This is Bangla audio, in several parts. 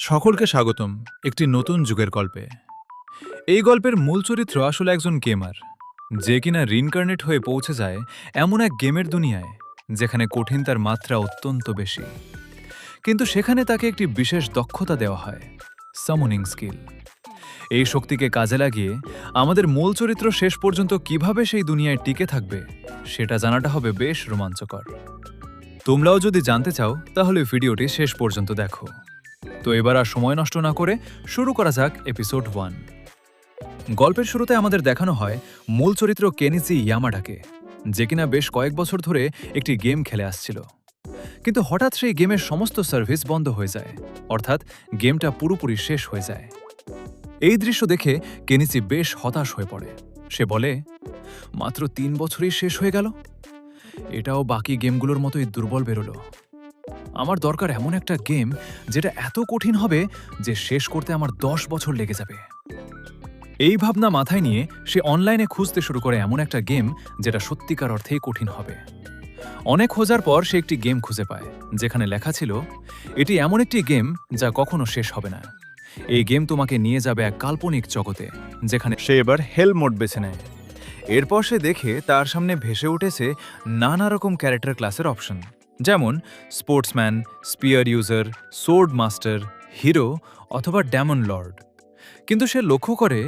সকলকে স্বাগতম একটি নতুন যুগের গল্পে। এই গল্পের মূল চরিত্র আসলে একজন গেমার, যে কিনা রিইনকার্নেট হয়ে পৌঁছে যায় এমন এক গেমের দুনিয়ায় যেখানে কঠিনতার মাত্রা অত্যন্ত বেশি। কিন্তু সেখানে তাকে একটি বিশেষ দক্ষতা দেওয়া হয়, সামনিং স্কিল। এই শক্তিকে কাজে লাগিয়ে আমাদের মূল চরিত্র শেষ পর্যন্ত কিভাবে সেই দুনিয়ায় টিকে থাকবে সেটা জানাটা হবে বেশ রোমাঞ্চকর। তোমরাও যদি জানতে চাও তাহলে ভিডিওটি শেষ পর্যন্ত দেখো। তো এবার আর সময় নষ্ট না করে শুরু করা যাক এপিসোড 1। গল্পের শুরুতে আমাদের দেখানো হয় মূল চরিত্র কেনিচি ইয়ামাডাকে, যে কিনা বেশ কয়েক বছর ধরে একটি গেম খেলে আসছিল। কিন্তু হঠাৎ সেই গেমের সমস্ত সার্ভিস বন্ধ হয়ে যায়, অর্থাৎ গেমটা পুরোপুরি শেষ হয়ে যায়। এই দৃশ্য দেখে কেনিচি বেশ হতাশ হয়ে পড়ে। সে বলে, মাত্র 3 বছরই শেষ হয়ে গেল, এটাও বাকি গেমগুলোর মতোই দুর্বল বেরোলো। আমার দরকার এমন একটা গেম যেটা এত কঠিন হবে যে শেষ করতে আমার 10 বছর লেগে যাবে। এই ভাবনা মাথায় নিয়ে সে অনলাইনে খুঁজতে শুরু করে এমন একটা গেম যেটা সত্যিকার অর্থেই কঠিন হবে। অনেক খোঁজার পর সে একটি গেম খুঁজে পায় যেখানে লেখা ছিল, এটি এমন একটি গেম যা কখনো শেষ হবে না। এই গেম তোমাকে নিয়ে যাবে এক কাল্পনিক জগতে, যেখানে সে এবার হেল মোড বেছে নেয়। এরপর সে দেখে তার সামনে ভেসে উঠেছে নানা রকম ক্যারেক্টার ক্লাসের অপশন, যেমন sportsman, spear user, sword master, hero অথবা ড্যামন লর্ড। কিন্তু সে লক্ষ্য করে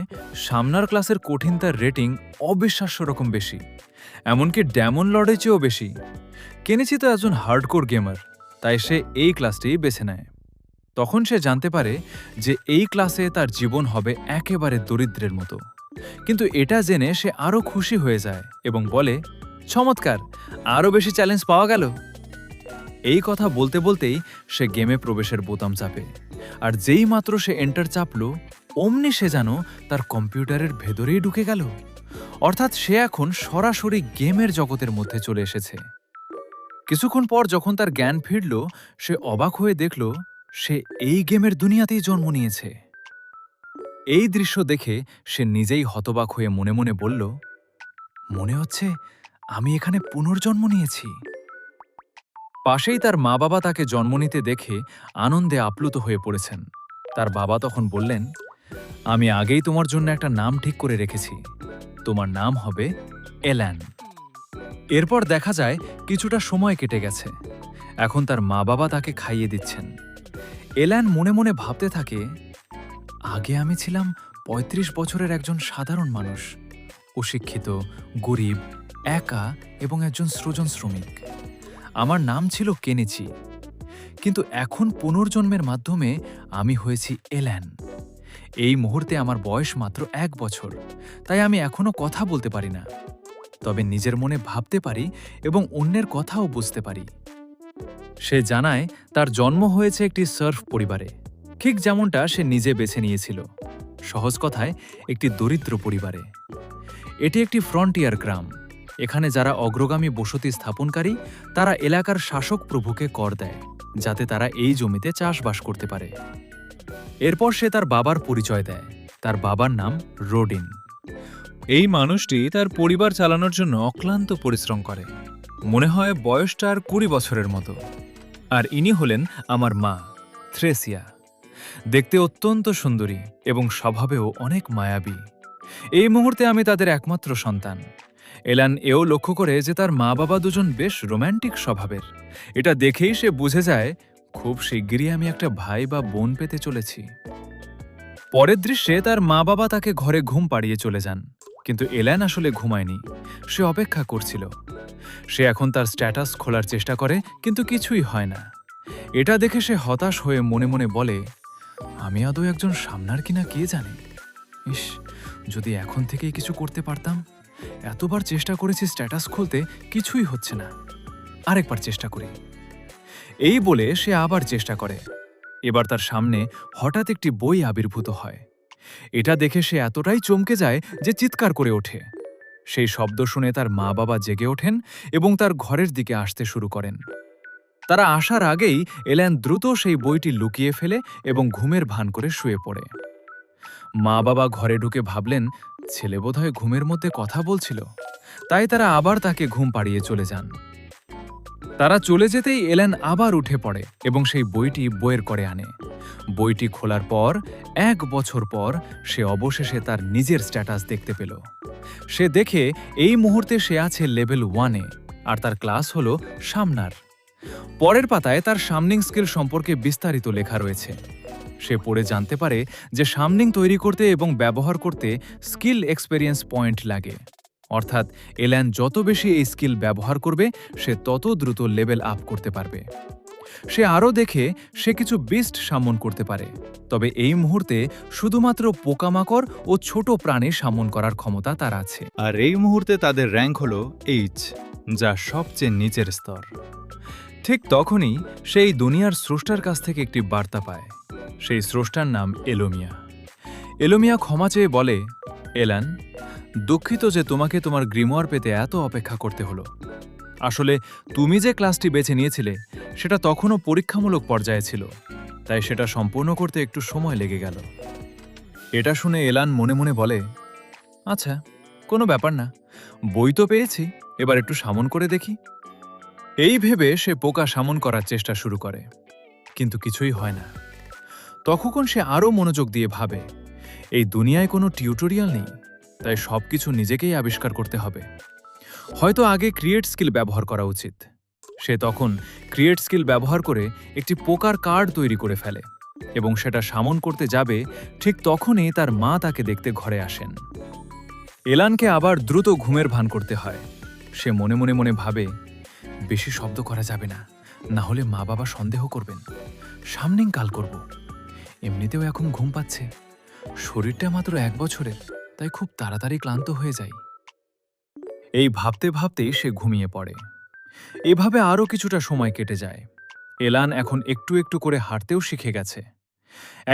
সামনার ক্লাসের কঠিনতার রেটিং অবিশ্বাস্য রকম বেশি, এমনকি ড্যামন লর্ডের চেয়েও বেশি। কেনিচি তো একজন হার্ডকোর গেমার, তাই সে এই ক্লাসটিই বেছে নেয়। তখন সে জানতে পারে যে এই ক্লাসে তার জীবন হবে একেবারে দরিদ্রের মতো। কিন্তু এটা জেনে সে আরও খুশি হয়ে যায় এবং বলে, চমৎকার, আরও বেশি চ্যালেঞ্জ পাওয়া গেল। এই কথা বলতে বলতেই সে গেমে প্রবেশের বোতাম চাপে, আর যেই মাত্র সে এন্টার চাপল, অমনি সে যেন তার কম্পিউটারের ভেতরেই ঢুকে গেল। অর্থাৎ সে এখন সরাসরি গেমের জগতের মধ্যে চলে এসেছে। কিছুক্ষণ পর যখন তার জ্ঞান ফিরল, সে অবাক হয়ে দেখল সে এই গেমের দুনিয়াতেই জন্ম নিয়েছে। এই দৃশ্য দেখে সে নিজেই হতবাক হয়ে মনে মনে বলল, মনে হচ্ছে আমি এখানে পুনর্জন্ম নিয়েছি। পাশেই তার মা বাবা তাকে জন্ম নিতে দেখে আনন্দে আপ্লুত হয়ে পড়েছেন। তার বাবা তখন বললেন, আমি আগেই তোমার জন্য একটা নাম ঠিক করে রেখেছি, তোমার নাম হবে এল্যান। এরপর দেখা যায় কিছুটা সময় কেটে গেছে। এখন তার মা বাবা তাকে খাইয়ে দিচ্ছেন। এল্যান মনে মনে ভাবতে থাকে, আগে আমি ছিলাম 35 বছরের একজন সাধারণ মানুষ, অশিক্ষিত, গরিব, একা এবং একজন সৃজন শ্রমিক। আমার নাম ছিল কেনিচি, কিন্তু এখন পুনর্জন্মের মাধ্যমে আমি হয়েছি এল্যান। এই মুহূর্তে আমার বয়স মাত্র 1 বছর, তাই আমি এখনো কথা বলতে পারি না, তবে নিজের মনে ভাবতে পারি এবং অন্যের কথাও বুঝতে পারি। সে জানায় তার জন্ম হয়েছে একটি সার্ফ পরিবারে, ঠিক যেমনটা সে নিজে বেছে নিয়েছিল। সহজ কথায়, একটি দরিদ্র পরিবারে। এটি একটি ফ্রন্টিয়ার গ্রাম। এখানে যারা অগ্রগামী বসতি স্থাপনকারী, তারা এলাকার শাসক প্রভুকে কর দেয়, যাতে তারা এই জমিতে চাষবাস করতে পারে। এরপর সে তার বাবার পরিচয় দেয়। তার বাবার নাম রোডিন। এই মানুষটি তার পরিবার চালানোর জন্য অক্লান্ত পরিশ্রম করে। মনে হয় বয়সটা আর 20 বছরের মতো। আর ইনি হলেন আমার মা, থ্রেসিয়া। দেখতে অত্যন্ত সুন্দরী এবং স্বভাবেও অনেক মায়াবী। এই মুহূর্তে আমি তাদের একমাত্র সন্তান। এল্যান এও লক্ষ্য করে যে তার মা বাবা দুজন বেশ রোম্যান্টিক স্বভাবের। এটা দেখেই সে বুঝে যায় খুব শিগগিরই আমি একটা ভাই বা বোন পেতে চলেছি। পরের দৃশ্যে তার মা বাবা তাকে ঘরে ঘুম পাড়িয়ে চলে যান, কিন্তু এল্যান আসলে ঘুমায়নি, সে অপেক্ষা করছিল। সে এখন তার স্ট্যাটাস খোলার চেষ্টা করে, কিন্তু কিছুই হয় না। এটা দেখে সে হতাশ হয়ে মনে মনে বলে, আমি আদৌ একজন সামনার কিনা কে জানে। ইস, যদি এখন থেকেই কিছু করতে পারতাম। এতবার চেষ্টা করেছি স্ট্যাটাস খুলতে, কিছুই হচ্ছে না, আরেকবার চেষ্টা করি। এই বলে সে আবার চেষ্টা করে। এবার তার সামনে হঠাৎ একটি বই আবির্ভূত হয়। এটা দেখে সে এতটাই চমকে যায় যে চিৎকার করে ওঠে। সেই শব্দ শুনে তার মা বাবা জেগে ওঠেন এবং তার ঘরের দিকে আসতে শুরু করেন। তারা আসার আগেই এল্যান দ্রুত সেই বইটি লুকিয়ে ফেলে এবং ঘুমের ভান করে শুয়ে পড়ে। মা বাবা ঘরে ঢুকে ভাবলেন ছেলে বোধহয় ঘুমের মধ্যে কথা বলছিল, তাই তারা আবার তাকে ঘুম পাড়িয়ে চলে যান। তারা চলে যেতেই এল্যান আবার উঠে পড়ে এবং সেই বইটি বইয়ের করে আনে। বইটি খোলার পর 1 বছর পর সে অবশেষে তার নিজের স্ট্যাটাস দেখতে পেল। সে দেখে এই মুহূর্তে সে আছে লেভেল 1-এ, আর তার ক্লাস হল সামনার। পরের পাতায় তার সামনিং স্কিল সম্পর্কে বিস্তারিত লেখা রয়েছে। সে পড়ে জানতে পারে যে সামনিং তৈরি করতে এবং ব্যবহার করতে স্কিল এক্সপেরিয়েন্স পয়েন্ট লাগে। অর্থাৎ এল্যান যত বেশি এই স্কিল ব্যবহার করবে সে তত দ্রুত লেভেল আপ করতে পারবে। সে আরও দেখে সে কিছু বিস্ট সামন করতে পারে, তবে এই মুহূর্তে শুধুমাত্র পোকামাকড় ও ছোট প্রাণী সামন করার ক্ষমতা তার আছে। আর এই মুহূর্তে তাদের র্যাঙ্ক হল এইচ, যা সবচেয়ে নিচের স্তর। ঠিক তখনই সেই দুনিয়ার স্রষ্টার কাছ থেকে একটি বার্তা পায়। সেই স্রষ্টার নাম এলোমিয়া। এলোমিয়া ক্ষমা চেয়ে বলে, এলান, দুঃখিত যে তোমাকে তোমার গ্রিমোয়ার পেতে এত অপেক্ষা করতে হলো। আসলে তুমি যে ক্লাসটি বেছে নিয়েছিলে সেটা তখনও পরীক্ষামূলক পর্যায়ে ছিল, তাই সেটা সম্পূর্ণ করতে একটু সময় লেগে গেল। এটা শুনে এলান মনে মনে বলে, আচ্ছা, কোনো ব্যাপার না, বই তো পেয়েছি, এবার একটু সামন করে দেখি। এই ভেবে সে পোকা সামন করার চেষ্টা শুরু করে, কিন্তু কিছুই হয় না। তখন সে আরও মনোযোগ দিয়ে ভাবে, এই দুনিয়ায় কোনো টিউটোরিয়াল নেই, তাই সবকিছু নিজেকেই আবিষ্কার করতে হবে। হয়তো আগে ক্রিয়েট স্কিল ব্যবহার করা উচিত। সে তখন ক্রিয়েট স্কিল ব্যবহার করে একটি পোকার কার্ড তৈরি করে ফেলে এবং সেটা সামন করতে যাবে। ঠিক তখনই তার মা তাকে দেখতে ঘরে আসেন। এলানকে আবার দ্রুত ঘুমের ভান করতে হয়। সে মনে মনে মনে ভাবে, বেশি শব্দ করা যাবে না, না হলে মা বাবা সন্দেহ করবেন। সামনেই কাল করব। এমনিতেও এখন ঘুম পাচ্ছে। শরীরটা মাত্র 1 বছরের, তাই খুব তাড়াতাড়ি ক্লান্ত হয়ে যায়। এই ভাবতে ভাবতেই সে ঘুমিয়ে পড়ে। এভাবে আরও কিছুটা সময় কেটে যায়। এলান এখন একটু একটু করে হাঁটতেও শিখে গেছে।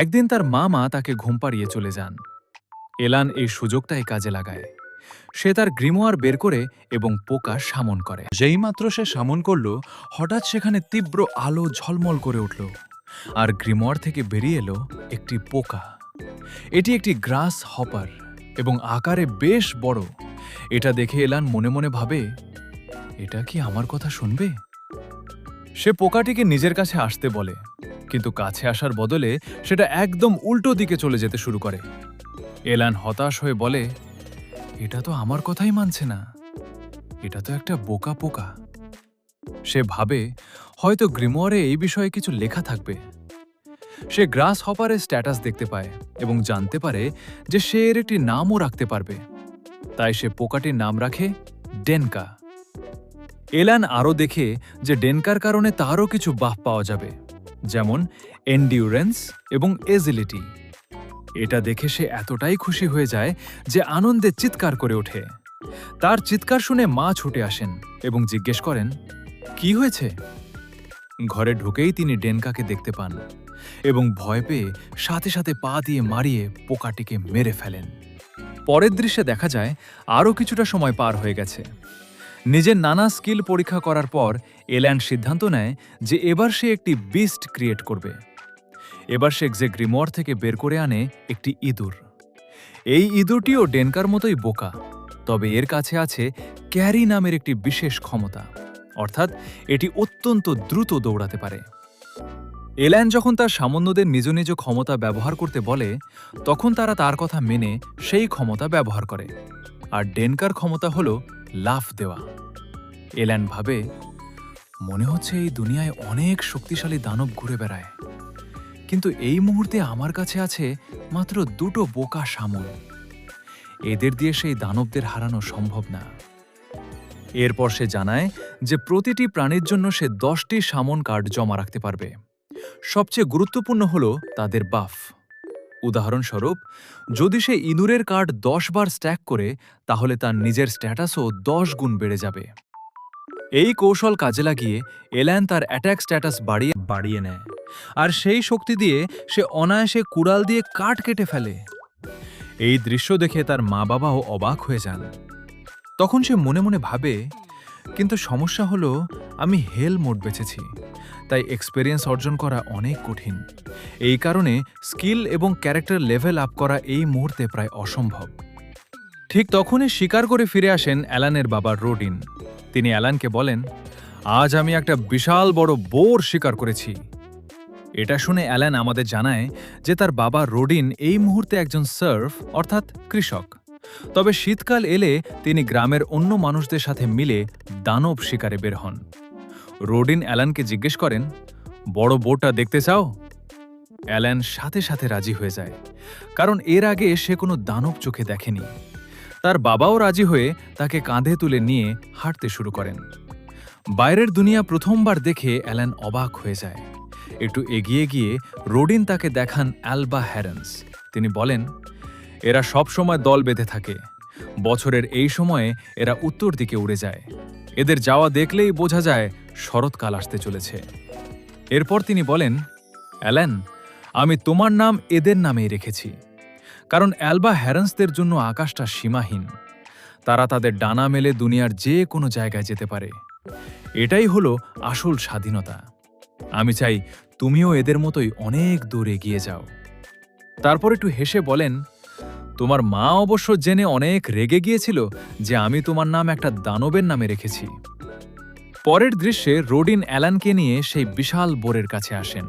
একদিন তার মা তাকে ঘুম পাড়িয়ে চলে যান। এলান এই সুযোগটাই কাজে লাগায়। সে তার গ্রিমোয়ার বের করে এবং পোকা সামন করে। যেইমাত্র সে সামন করল, হঠাৎ সেখানে তীব্র আলো ঝলমল করে উঠল, আর গ্রিমোয়ার থেকে বেরিয়ে এলো একটি পোকা। এটি একটি গ্রাস হপার এবং আকারে বেশ বড়। এটা দেখে এলান মনে মনে ভাবে, এটা কি আমার কথা শুনবে? সে পোকাটিকে নিজের কাছে আসতে বলে, কিন্তু কাছে আসার বদলে সেটা একদম উল্টো দিকে চলে যেতে শুরু করে। এলান হতাশ হয়ে বলে, এটা তো আমার কথাই মানছে না, এটা তো একটা বোকা পোকা। সে ভাবে, হয়তো গ্রিমোয়ারে এই বিষয়ে কিছু লেখা থাকবে। সে গ্রাস হপারের স্ট্যাটাস দেখতে পায় এবং জানতে পারে যে সে এর একটি নামও রাখতে পারবে। তাই সে পোকাটির নাম রাখে ডেনকা। এলান আরও দেখে যে ডেনকার কারণে তারও কিছু বাফ পাওয়া যাবে, যেমন এন্ডিউরেন্স এবং এজিলিটি। এটা দেখে সে এতটাই খুশি হয়ে যায় যে আনন্দে চিৎকার করে ওঠে। তার চিৎকার শুনে মা ছুটে আসেন এবং জিজ্ঞেস করেন, কি হয়েছে? ঘরে ঢুকেই তিনি ডেনকাকে দেখতে পান এবং ভয় পেয়ে সাথে সাথে পা দিয়ে মারিয়ে পোকাটিকে মেরে ফেলেন। পরের দৃশ্যে দেখা যায় আরও কিছুটা সময় পার হয়ে গেছে। নিজের নানা স্কিল পরীক্ষা করার পর এল্যান্ড সিদ্ধান্ত নেয় যে এবার সে একটি বিস্ট ক্রিয়েট করবে। এবার সে যে গ্রিমোয়ার থেকে বের করে আনে একটি ইঁদুর। এই ইঁদুরটিও ডেনকার মতোই বোকা, তবে এর কাছে আছে ক্যারি নামের একটি বিশেষ ক্ষমতা, অর্থাৎ এটি অত্যন্ত দ্রুত দৌড়াতে পারে। এল্যান যখন তার সামন্তদের নিজ নিজ ক্ষমতা ব্যবহার করতে বলে, তখন তারা তার কথা মেনে সেই ক্ষমতা ব্যবহার করে। আর ডেনকার ক্ষমতা হল লাফ দেওয়া। এল্যান ভাবে, মনে হচ্ছে এই দুনিয়ায় অনেক শক্তিশালী দানব ঘুরে বেড়ায়, কিন্তু এই মুহূর্তে আমার কাছে আছে মাত্র 2টো বোকা সামন। এদের দিয়ে সেই দানবদের হারানো সম্ভব না। এরপর সে জানায় যে প্রতিটি প্রাণীর জন্য সে 10টি সামন কার্ড জমা রাখতে পারবে। সবচেয়ে গুরুত্বপূর্ণ হল তাদের বাফ। উদাহরণস্বরূপ, যদি সে ইঁদুরের কার্ড 10 বার স্ট্যাক করে, তাহলে তার নিজের স্ট্যাটাসও 10 গুণ বেড়ে যাবে। এই কৌশল কাজে লাগিয়ে এল্যান তার অ্যাট্যাক স্ট্যাটাস বাড়িয়ে নেয়, আর সেই শক্তি দিয়ে সে অনায়াসে কুড়াল দিয়ে কাঠ কেটে ফেলে। এই দৃশ্য দেখে তার মা বাবাও অবাক হয়ে যান। তখন সে মনে মনে ভাবে, কিন্তু সমস্যা হলো আমি হেল মোড বেছেছি, তাই এক্সপেরিয়েন্স অর্জন করা অনেক কঠিন। এই কারণে স্কিল এবং ক্যারেক্টার লেভেল আপ করা এই মুহূর্তে প্রায় অসম্ভব। ঠিক তখনই শিকার করে ফিরে আসেন অ্যালানের বাবা রোডিন। তিনি অ্যালানকে বলেন, আজ আমি একটা বিশাল বড় বোর শিকার করেছি। এটা শুনে অ্যালান আমাদের জানায় যে তার বাবা রোডিন এই মুহূর্তে একজন সার্ফ অর্থাৎ কৃষক। তবে শীতকাল এলে তিনি গ্রামের অন্য মানুষদের সাথে মিলে দানব শিকারে বের হন। রোডিন অ্যালানকে জিজ্ঞেস করেন, বড় বোটটা দেখতে চাও? অ্যালান সাথে সাথে রাজি হয়ে যায়, কারণ এর আগে সে কোনো দানব চোখে দেখেনি। তার বাবাও রাজি হয়ে তাকে কাঁধে তুলে নিয়ে হাঁটতে শুরু করেন। বাইরের দুনিয়া প্রথমবার দেখে অ্যালান অবাক হয়ে যায়। একটু এগিয়ে গিয়ে রোডিন তাকে দেখান অ্যালবা হেরন্স। তিনি বলেন, এরা সব সময় দল বেঁধে থাকে। বছরের এই সময়ে এরা উত্তর দিকে উড়ে যায়। এদের যাওয়া দেখলেই বোঝা যায় শরৎকাল আসতে চলেছে। এরপর তিনি বলেন, অ্যালান, আমি তোমার নাম এদের নামেই রেখেছি, কারণ অ্যালবা হেরন্সদের জন্য আকাশটা সীমাহীন। তারা তাদের ডানা মেলে দুনিয়ার যে কোনো জায়গায় যেতে পারে। এটাই হলো আসল স্বাধীনতা। আমি চাই তুমিও এদের মতোই অনেক দূর এগিয়ে যাও। তারপর একটু হেসে বলেন, তোমার মা অবশ্য জেনে অনেক রেগে গিয়েছিল যে আমি তোমার নাম একটা দানবের নামে রেখেছি। পরের দৃশ্যে রোডিন অ্যালানকে নিয়ে সেই বিশাল বোরের কাছে আসেন।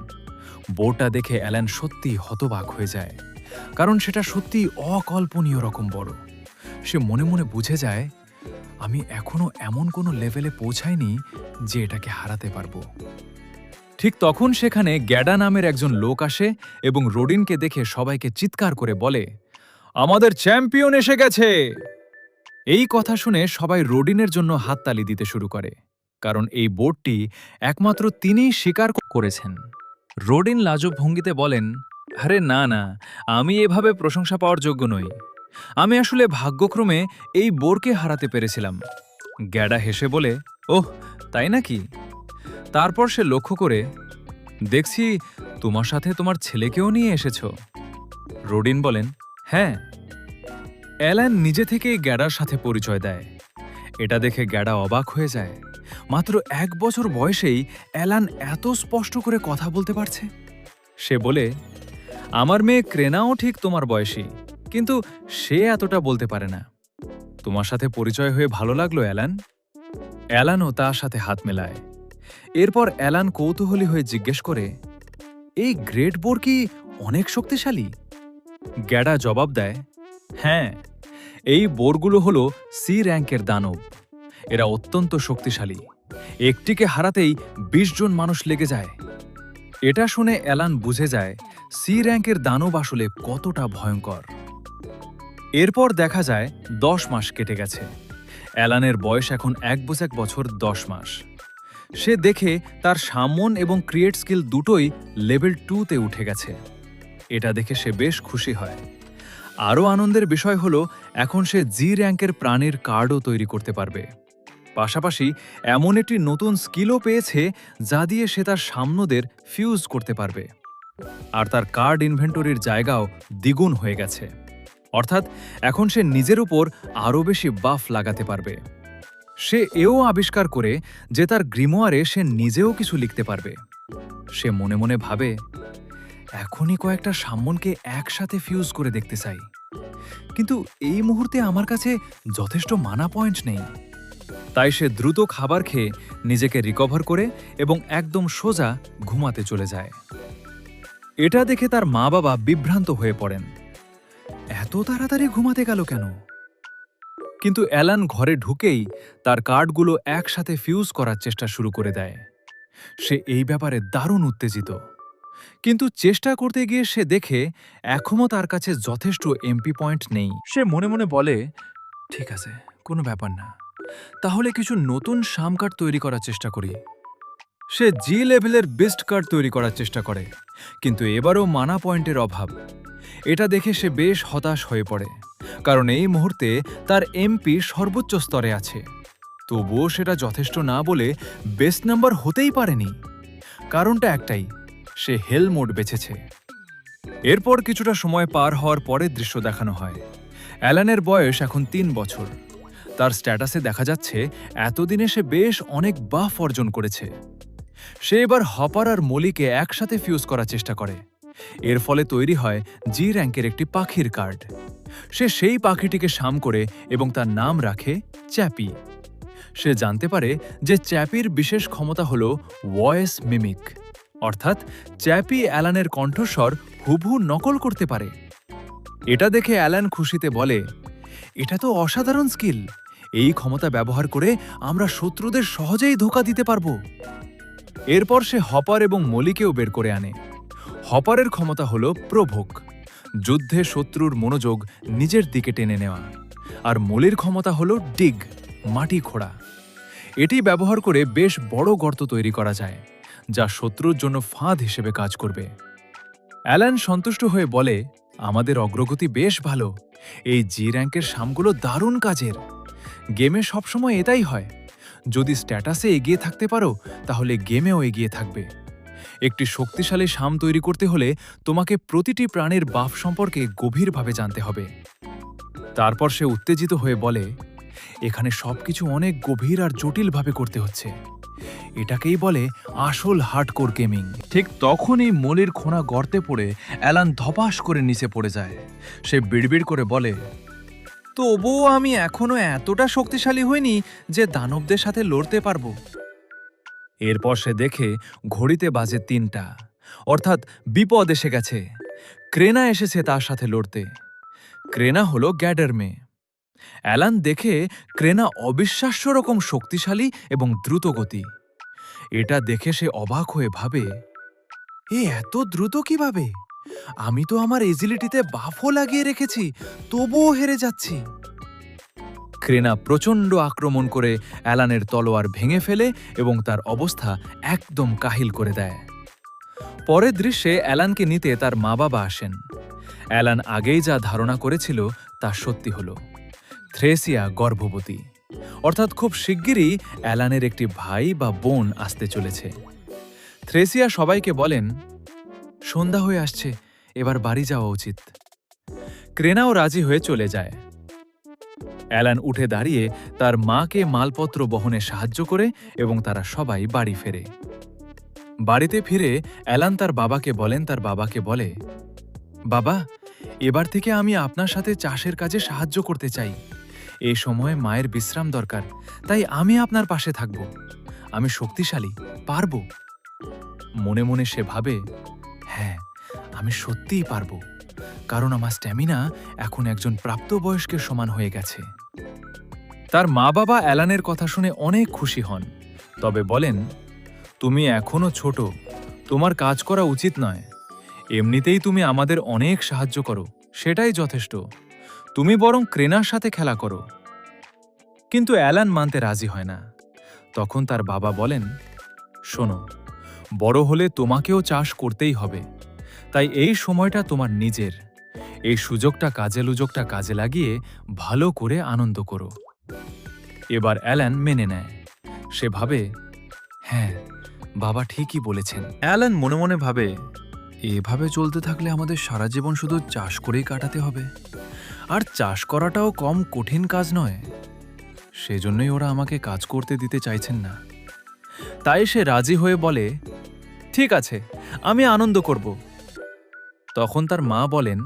বোরটা দেখে অ্যালান সত্যি হতবাক হয়ে যায়, কারণ সেটা সত্যি অকল্পনীয় রকম বড়। সে মনে মনে বুঝে যায়, আমি এখনো এমন কোনো লেভেলে পৌঁছাইনি যে এটাকে হারাতে পারবো। ঠিক তখন সেখানে গ্যাডা নামের একজন লোক আসে এবং রোডিনকে দেখে সবাইকে চিৎকার করে বলে, আমাদের চ্যাম্পিয়ন এসে গেছে। এই কথা শুনে সবাই রোডিনের জন্য হাততালি দিতে শুরু করে, কারণ এই বোর্ডটি একমাত্র তিনিই স্বীকার করেছেন। রোডিন লাজুক ভঙ্গিতে বলেন, আরে না না, আমি এভাবে প্রশংসা পাওয়ার যোগ্য নই। আমি আসলে ভাগ্যক্রমে এই বোরকে হারাতে পেরেছিলাম। গ্যাডা হেসে বলে, ওহ তাই নাকি? তারপর সে লক্ষ্য করে, দেখছি তোমার সাথে তোমার ছেলেকেও নিয়ে এসেছ। রোডিন বলেন, হ্যাঁ। অ্যালান নিজে থেকেই গ্যাডার সাথে পরিচয় দেয়। এটা দেখে গ্যাডা অবাক হয়ে যায়। মাত্র 1 বছর বয়সেই অ্যালান এত স্পষ্ট করে কথা বলতে পারছে। সে বলে, আমার মেয়ে ক্রেনাও ঠিক তোমার বয়সী, কিন্তু সে এতটা বলতে পারে না। তোমার সাথে পরিচয় হয়ে ভালো লাগলো অ্যালান। অ্যালানও তার সাথে হাত মেলায়। এরপর অ্যালান কৌতূহলী হয়ে জিজ্ঞেস করে, এই গ্রেট বোর কি অনেক শক্তিশালী? গ্যাডা জবাব দেয়, হ্যাঁ, এই বোরগুলো হলো সি র্যাঙ্কের দানব। এরা অত্যন্ত শক্তিশালী। একটিকে হারাতেই 20 জন মানুষ লেগে যায়। এটা শুনে অ্যালান বুঝে যায় সি র্যাঙ্কের দানব আসলে কতটা ভয়ঙ্কর। এরপর দেখা যায় 10 মাস কেটে গেছে। অ্যালানের বয়স এখন 1 বছর 10 মাস। সে দেখে তার সামন এবং ক্রিয়েট স্কিল দুটোই লেভেল 2-তে উঠে গেছে। এটা দেখে সে বেশ খুশি হয়। আরও আনন্দের বিষয় হলো, এখন সে জি র্যাঙ্কের প্রাণীর কার্ডও তৈরি করতে পারবে। পাশাপাশি এমন একটি নতুন স্কিলও পেয়েছে যা দিয়ে সে তার সামনদের ফিউজ করতে পারবে। আর তার কার্ড ইনভেন্টরির জায়গাও দ্বিগুণ হয়ে গেছে। অর্থাৎ এখন সে নিজের উপর আরও বেশি বাফ লাগাতে পারবে। সে এও আবিষ্কার করে যে তার গ্রিমোয়ারে সে নিজেও কিছু লিখতে পারবে। সে মনে মনে ভাবে, এখনই কয়েকটা সাম্মনকে একসাথে ফিউজ করে দেখতে চাই, কিন্তু এই মুহূর্তে আমার কাছে যথেষ্ট মানা পয়েন্ট নেই। তাই সে দ্রুত খাবার খেয়ে নিজেকে রিকভার করে এবং একদম সোজা ঘুমাতে চলে যায়। এটা দেখে তার মা বাবা বিভ্রান্ত হয়ে পড়েন। এত তাড়াতাড়ি ঘুমাতে গেল কেন? কিন্তু অ্যালান ঘরে ঢুকেই তার কার্ডগুলো একসাথে ফিউজ করার চেষ্টা শুরু করে দেয়। সে এই ব্যাপারে দারুণ উত্তেজিত, কিন্তু চেষ্টা করতে গিয়ে সে দেখে এখনও তার কাছে যথেষ্ট এমপি পয়েন্ট নেই। সে মনে মনে বলে, ঠিক আছে, কোনো ব্যাপার না, তাহলে কিছু নতুন শাম কার্ড তৈরি করার চেষ্টা করি। সে জি লেভেলের বেস্ট কার্ড তৈরি করার চেষ্টা করে, কিন্তু এবারও মানা পয়েন্টের অভাব। এটা দেখে সে বেশ হতাশ হয়ে পড়ে, কারণ এই মুহূর্তে তার এমপি সর্বোচ্চ স্তরে আছে। তবুও সেটা যথেষ্ট না বলে বেস্ট নাম্বার হতেই পারেনি। কারণটা একটাই, সে হেল মোড বেছেছে। এরপর কিছুটা সময় পার হওয়ার পরের দৃশ্য দেখানো হয়। অ্যালানের বয়স এখন 3 বছর। তার স্ট্যাটাসে দেখা যাচ্ছে এতদিনে সে বেশ অনেক বাফ অর্জন করেছে। সে এবার হপার আর মলিকে একসাথে ফিউজ করার চেষ্টা করে। এর ফলে তৈরি হয় জি র্যাঙ্কের একটি পাখির কার্ড। সে সেই পাখিটিকে শাম করে এবং তার নাম রাখে চ্যাপি। সে জানতে পারে যে চ্যাপির বিশেষ ক্ষমতা হল ভয়েস মিমিক, অর্থাৎ চ্যাপি অ্যালানের কণ্ঠস্বর হুবহু নকল করতে পারে। এটা দেখে অ্যালান খুশিতে বলে, এটা তো অসাধারণ স্কিল। এই ক্ষমতা ব্যবহার করে আমরা শত্রুদের সহজেই ধোঁকা দিতে পারবো। এরপর সে হপার এবং মলিকেও বের করে আনে। হপারের ক্ষমতা হল প্রভোক, যুদ্ধে শত্রুর মনোযোগ নিজের দিকে টেনে নেওয়া, আর মলির ক্ষমতা হল ডিগ, মাটি খোঁড়া। এটি ব্যবহার করে বেশ বড় গর্ত তৈরি করা যায়, যা শত্রুর জন্য ফাঁদ হিসেবে কাজ করবে। অ্যালান সন্তুষ্ট হয়ে বলে, আমাদের অগ্রগতি বেশ ভালো। এই জি র্যাঙ্কের শামগুলো দারুণ কাজের। গেমে সবসময় এটাই হয়, যদি স্ট্যাটাসে এগিয়ে থাকতে পারো তাহলে গেমেও এগিয়ে থাকবে। একটি শক্তিশালী শাম তৈরি করতে হলে তোমাকে প্রতিটি প্রাণের বাফ সম্পর্কে গভীরভাবে জানতে হবে। তারপর সে উত্তেজিত হয়ে বলে, এখানে সবকিছু অনেক গভীর আর জটিলভাবে করতে হচ্ছে। এটাকেই বলে আসল হার্ডকোর গেমিং। ঠিক তখনই মলির খোঁড়া গর্তে পড়ে অ্যালান ধপাস করে নিচে পড়ে যায়। সে বিড়বিড় করে বলে, তবুও আমি এখনো এতটা শক্তিশালী হইনি যে দানবদের সাথে লড়তে পারবো। এরপর সে দেখে ঘড়িতে বাজে ৩টা, অর্থাৎ বিপদ এসে গেছে। ক্রেনা এসেছে তার সাথে লড়তে। ক্রেনা হলো গ্যাডার মেয়ে। অ্যালান দেখে ক্রেনা অবিশ্বাস্য রকম শক্তিশালী এবং দ্রুতগতি। এটা দেখে সে অবাক হয়ে ভাবে, এ এত দ্রুত কিভাবে? আমি তো আমার এজিলিটিতে বাফও লাগিয়ে রেখেছি, তবুও হেরে যাচ্ছি। ক্রেনা প্রচণ্ড আক্রমণ করে অ্যালানের তলোয়ার ভেঙে ফেলে এবং তার অবস্থা একদম কাহিল করে দেয়। পরের দৃশ্যে অ্যালানকে নিতে তার মা বাবা আসেন। অ্যালান আগেই যা ধারণা করেছিল তা সত্যি হল। থ্রেসিয়া গর্ভবতী, অর্থাৎ খুব শিগগিরই অ্যালানের একটি ভাই বা বোন আসতে চলেছে। থ্রেসিয়া সবাইকে বলেন, সন্ধ্যা হয়ে আসছে, এবার বাড়ি যাওয়া উচিত। ক্রেনাও রাজি হয়ে চলে যায়। অ্যালান উঠে দাঁড়িয়ে তার মাকে মালপত্র বহনে সাহায্য করে এবং তারা সবাই বাড়ি ফেরে। বাড়িতে ফিরে অ্যালান তার বাবাকে বলে, বাবা, এবার থেকে আমি আপনার সাথে চাষের কাজে সাহায্য করতে চাই। এই সময়ে মায়ের বিশ্রাম দরকার, তাই আমি আপনার পাশে থাকব। আমি শক্তিশালী, পারব। মনে মনে সে ভাবে, হ্যাঁ, আমি সত্যিই পারব, কারণ আমার স্ট্যামিনা এখন একজন প্রাপ্তবয়স্কের সমান হয়ে গেছে। তার মা বাবা অ্যালানের কথা শুনে অনেক খুশি হন, তবে বলেন, তুমি এখনো ছোট, তোমার কাজ করা উচিত নয়। এমনিতেই তুমি আমাদের অনেক সাহায্য করো, সেটাই যথেষ্ট। তুমি বরং ক্রেনার সাথে খেলা করো। কিন্তু অ্যালান মানতে রাজি হয় না। তখন তার বাবা বলেন, শোনো, বড় হলে তোমাকেও চাষ করতেই হবে, তাই এই সময়টা তোমার নিজের। এই সুযোগটা কাজে লাগিয়ে ভালো করে আনন্দ করো। এবার অ্যালান মেনে নেয়। সে ভাবে, হ্যাঁ, বাবা ঠিকই বলেছেন। অ্যালান মনে মনে ভাবে, এভাবে চলতে থাকলে আমাদের সারা জীবন শুধু চাষ করেই কাটাতে হবে, আর চাষ করাটাও কম কঠিন কাজ নয়। সেজন্যই ওরা আমাকে কাজ করতে দিতে চাইছেন না। তাই সে রাজি হয়ে বলে, ঠিক আছে, আমি আনন্দ করব। তখন তার মা বলেন,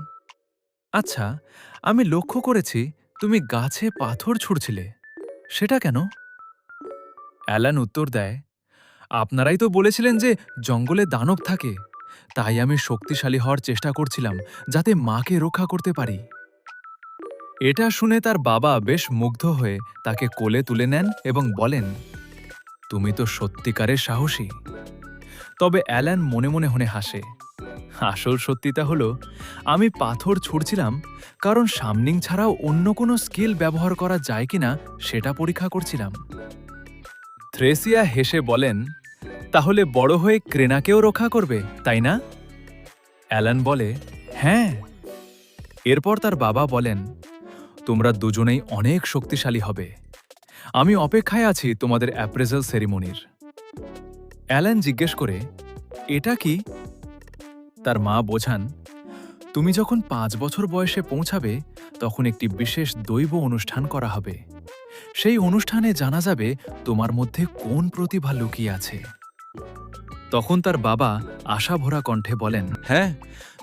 আচ্ছা, আমি লক্ষ্য করেছি তুমি গাছে পাথর ছুঁড়ছিলে, সেটা কেন? অ্যালান উত্তর দেয়, আপনারাই তো বলেছিলেন যে জঙ্গলে দানব থাকে, তাই আমি শক্তিশালী হওয়ার চেষ্টা করছিলাম যাতে মাকে রক্ষা করতে পারি। এটা শুনে তার বাবা বেশ মুগ্ধ হয়ে তাকে কোলে তুলে নেন এবং বলেন, তুমি তো সত্যিকারের সাহসী। তবে অ্যালান মনে মনে হাসে। আসল সত্যিটা হলো, আমি পাথর ছুঁড়ছিলাম কারণ সামনিং ছাড়াও অন্য কোনো স্কিল ব্যবহার করা যায় কিনা সেটা পরীক্ষা করছিলাম। থ্রেসিয়া হেসে বলেন, তাহলে বড় হয়ে ক্রেনাকেও রক্ষা করবে, তাই না? অ্যালান বলে, হ্যাঁ। এরপর তার বাবা বলেন, তোমরা দুজনেই অনেক শক্তিশালী হবে। আমি অপেক্ষায় আছি তোমাদের অ্যাপ্রেজাল সেরিমনির। অ্যালান জিজ্ঞেস করে, এটা কি? তার মা বোঝান, তুমি যখন 5 বছর বয়সে পৌঁছাবে তখন একটি বিশেষ দৈব অনুষ্ঠান করা হবে। সেই অনুষ্ঠানে জানা যাবে তোমার মধ্যে কোন প্রতিভা লুকিয়ে আছে। তখন তার বাবা আশাভরা কণ্ঠে বলেন, হ্যাঁ,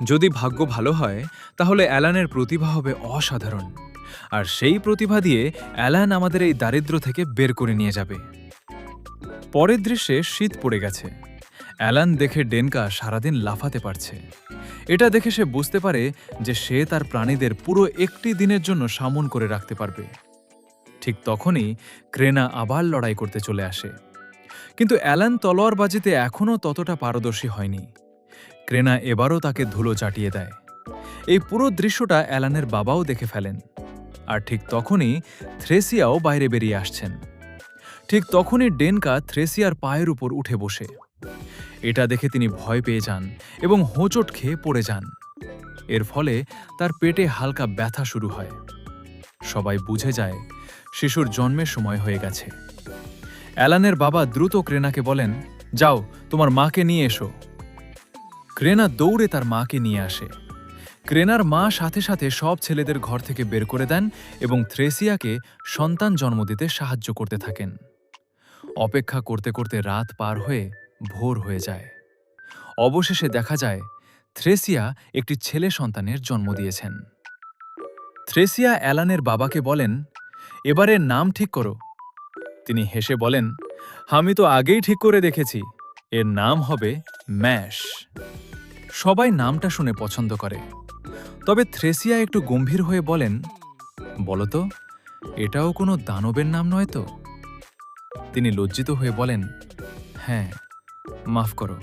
যদি ভাগ্য ভালো হয় তাহলে অ্যালানের প্রতিভা হবে অসাধারণ, আর সেই প্রতিভা দিয়ে অ্যালান আমাদের এই দারিদ্র্য থেকে বের করে নিয়ে যাবে। পরের দৃশ্যে শীত পড়ে গেছে। অ্যালান দেখে ডেনকা সারাদিন লাফাতে পারছে। এটা দেখে সে বুঝতে পারে যে সে তার প্রাণীদের পুরো একটি দিনের জন্য সামন করে রাখতে পারবে। ঠিক তখনই ক্রেনা আবার লড়াই করতে চলে আসে, কিন্তু অ্যালান তলোয়ারবাজিতে এখনও ততটা পারদর্শী হয়নি। ক্রেনা এবারও তাকে ধুলো চাটিয়ে দেয়। এই পুরো দৃশ্যটা অ্যালানের বাবাও দেখে ফেলেন। আর ঠিক তখনই থ্রেসিয়াও বাইরে বেরিয়ে আসছেন। ঠিক তখনই ডেনকা থ্রেসিয়ার পায়ের উপর উঠে বসে। এটা দেখে তিনি ভয় পেয়ে যান এবং হোঁচট খেয়ে পড়ে যান। এর ফলে তার পেটে হালকা ব্যথা শুরু হয়। সবাই বুঝে যায় শিশুর জন্মের সময় হয়ে গেছে। অ্যালানের বাবা দ্রুত ক্রেনাকে বলেন, যাও তোমার মাকে নিয়ে এসো। ক্রেনা দৌড়ে তার মাকে নিয়ে আসে। ক্রেনার মা সাথে সাথে সব ছেলেদের ঘর থেকে বের করে দেন এবং থ্রেসিয়াকে সন্তান জন্ম দিতে সাহায্য করতে থাকেন। অপেক্ষা করতে করতে রাত পার হয়ে ভোর হয়ে যায়। অবশেষে দেখা যায় থ্রেসিয়া একটি ছেলে সন্তানের জন্ম দিয়েছেন। থ্রেসিয়া অ্যালানের বাবাকে বলেন, এবারে নাম ঠিক করো। তিনি হেসে বলেন, আমি তো আগেই ঠিক করে দেখেছি, এর নাম হবে ম্যাশ। সবাই নামটা শুনে পছন্দ করে, তবে থ্রেসিয়া একটু গম্ভীর হয়ে বলেন, বলতো এটাও কোনো দানবের নাম নয় তো? তিনি লজ্জিত হয়ে বলেন, হ্যাঁ, মাফ করো,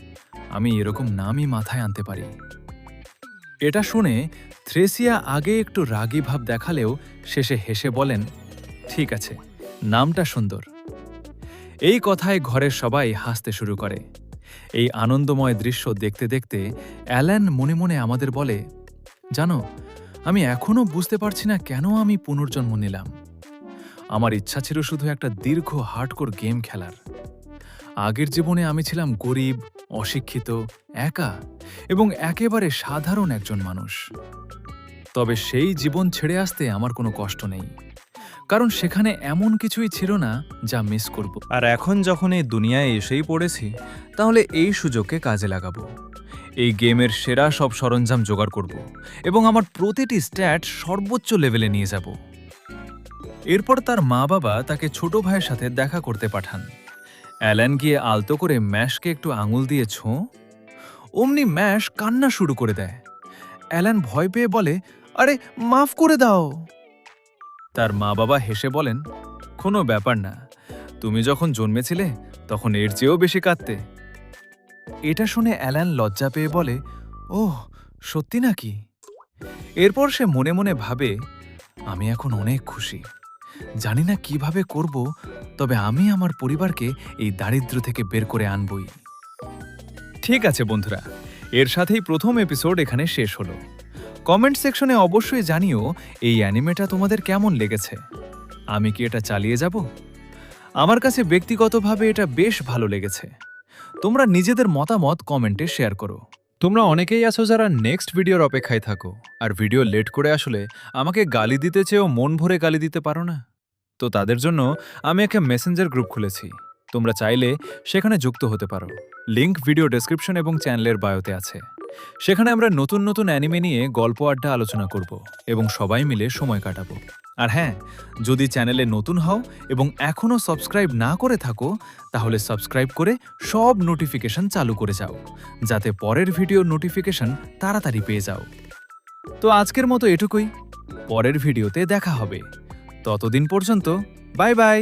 আমি এরকম নামই মাথায় আনতে পারি। এটা শুনে থ্রেসিয়া আগে একটু রাগী ভাব দেখালেও শেষে হেসে বলেন, ঠিক আছে, নামটা সুন্দর। এই কথায় ঘরের সবাই হাসতে শুরু করে। এই আনন্দময় দৃশ্য দেখতে দেখতে অ্যালান মনে মনে আমাদের বলে, জানো, আমি এখনও বুঝতে পারছি না কেন আমি পুনর্জন্ম নিলাম। আমার ইচ্ছা ছিল শুধু একটা দীর্ঘ হার্ডকোর গেম খেলার। আগের জীবনে আমি ছিলাম গরিব, অশিক্ষিত, একা এবং একেবারে সাধারণ একজন মানুষ। তবে সেই জীবন ছেড়ে আসতে আমার কোনো কষ্ট নেই, কারণ সেখানে এমন কিছুই ছিল না যা মিস করব। আর এখন যখন এই দুনিয়ায় এসেই পড়েছি, তাহলে এই সুযোগকে কাজে লাগাবো। এই গেমের সেরা সব সরঞ্জাম জোগাড় করব এবং আমার প্রতিটি স্ট্যাট সর্বোচ্চ লেভেলে নিয়ে যাব। এরপর তার মা বাবা তাকে ছোট ভাইয়ের সাথে দেখা করতে পাঠান। অ্যালান গিয়ে আলতো করে ম্যাশকে একটু আঙুল দিয়ে ছোঁ। অমনি ম্যাশ কান্না শুরু করে দেয়। অ্যালান ভয় পেয়ে বলে, আরে মাফ করে দাও। তার মা বাবা হেসে বলেন, কোনো ব্যাপার না, তুমি যখন জন্মেছিলে তখন এর চেয়েও বেশি কাঁদতে। এটা শুনে অ্যালান লজ্জা পেয়ে বলে, ওহ, সত্যি নাকি? এরপর সে মনে মনে ভাবে, আমি এখন অনেক খুশি। জানি না কিভাবে করব, তবে আমি আমার পরিবারকে এই দারিদ্র্য থেকে বের করে আনবই। ঠিক আছে বন্ধুরা, এর সাথেই প্রথম এপিসোড এখানে শেষ হলো। কমেন্ট সেকশনে অবশ্যই জানিও এই অ্যানিমেটা তোমাদের কেমন লেগেছে। আমি কি এটা চালিয়ে যাব? আমার কাছে ব্যক্তিগতভাবে এটা বেশ ভালো লেগেছে। তোমরা নিজেদের মতামত কমেন্টে শেয়ার করো। তোমরা অনেকেই আছো যারা নেক্সট ভিডিওর অপেক্ষায় থাকো, আর ভিডিও লেট করে আসলে আমাকে গালি দিতে চেয়েও মন ভরে গালি দিতে পারো না। তো তাদের জন্য আমি একটা মেসেঞ্জার গ্রুপ খুলেছি। তোমরা চাইলে সেখানে যুক্ত হতে পারো। লিংক ভিডিও ডেসক্রিপশন এবং চ্যানেলের বায়োতে আছে। সেখানে আমরা নতুন নতুন অ্যানিমে নিয়ে গল্প আড্ডা আলোচনা করব এবং সবাই মিলে সময় কাটাবো। আর হ্যাঁ, যদি চ্যানেলে নতুন হও এবং এখনও সাবস্ক্রাইব না করে থাকো, তাহলে সাবস্ক্রাইব করে সব নোটিফিকেশন চালু করে যাও, যাতে পরের ভিডিওর নোটিফিকেশন তাড়াতাড়ি পেয়ে যাও। তো আজকের মতো এটুকুই। পরের ভিডিওতে দেখা হবে। ততদিন পর্যন্ত বাই বাই।